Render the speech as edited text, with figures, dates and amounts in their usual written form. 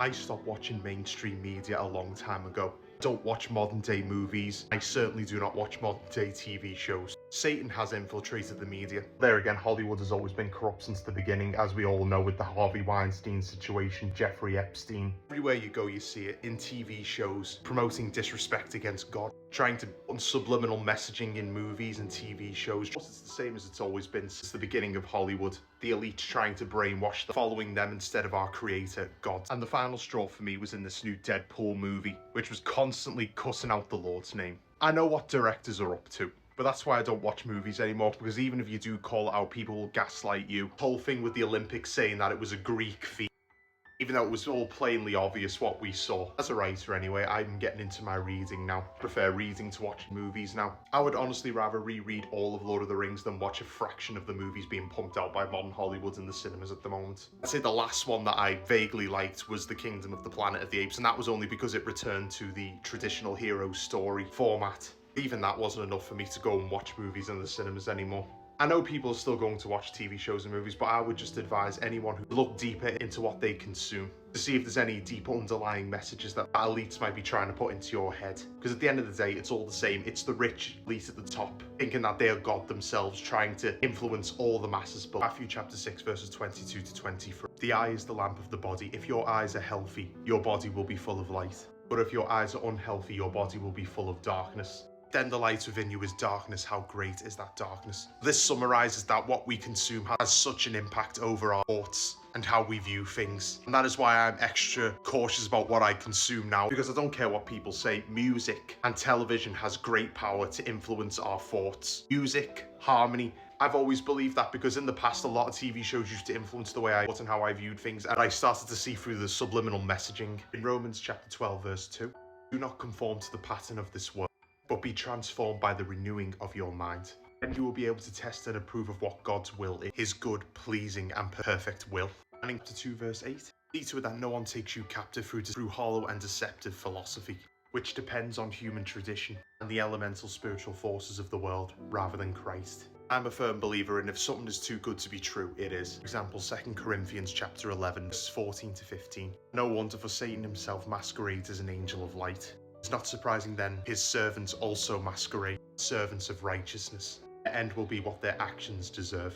I stopped watching mainstream media a long time ago. I don't watch modern day movies. I certainly do not watch modern day TV shows. Satan has infiltrated the media. There again, Hollywood has always been corrupt since the beginning, as we all know with the Harvey Weinstein situation, Jeffrey Epstein. Everywhere you go, you see it in TV shows, promoting disrespect against God, trying to put subliminal messaging in movies and TV shows. It's the same as it's always been since the beginning of Hollywood. The elite trying to brainwash them, following them instead of our creator, God. And the final straw for me was in this new Deadpool movie, which was constantly cussing out the Lord's name. I know what directors are up to, but that's why I don't watch movies anymore, because even if you do call it out, people will gaslight you. The whole thing with the Olympics saying that it was a Greek feat, even though it was all plainly obvious what we saw. As a writer anyway, I'm getting into my reading now. I prefer reading to watching movies now. I would honestly rather reread all of Lord of the Rings than watch a fraction of the movies being pumped out by modern Hollywood in the cinemas at the moment. I'd say the last one that I vaguely liked was The Kingdom of the Planet of the Apes, and that was only because it returned to the traditional hero story format. Even that wasn't enough for me to go and watch movies in the cinemas anymore. I know people are still going to watch TV shows and movies, but I would just advise anyone who look deeper into what they consume to see if there's any deep underlying messages that elites might be trying to put into your head. Because at the end of the day, it's all the same. It's the rich elite at the top, thinking that they are God themselves, trying to influence all the masses. But Matthew chapter 6, verses 22 to 23. The eye is the lamp of the body. If your eyes are healthy, your body will be full of light. But if your eyes are unhealthy, your body will be full of darkness. Then the light within you is darkness. How great is that darkness? This summarizes that what we consume has such an impact over our thoughts and how we view things. And that is why I'm extra cautious about what I consume now, because I don't care what people say. Music and television has great power to influence our thoughts. Music, harmony. I've always believed that, because in the past a lot of TV shows used to influence the way I thought and how I viewed things, and I started to see through the subliminal messaging. In Romans chapter 12 verse 2, do not conform to the pattern of this world, but be transformed by the renewing of your mind. Then you will be able to test and approve of what God's will is, his good, pleasing, and perfect will. And in chapter 2, verse 8, see to it that no one takes you captive through hollow and deceptive philosophy, which depends on human tradition and the elemental spiritual forces of the world, rather than Christ. I'm a firm believer in if something is too good to be true, it is. For example, 2 Corinthians chapter 11, verses 14 to 15. No wonder, for Satan himself masquerades as an angel of light. It's not surprising then his servants also masquerade, servants of righteousness. Their end will be what their actions deserve.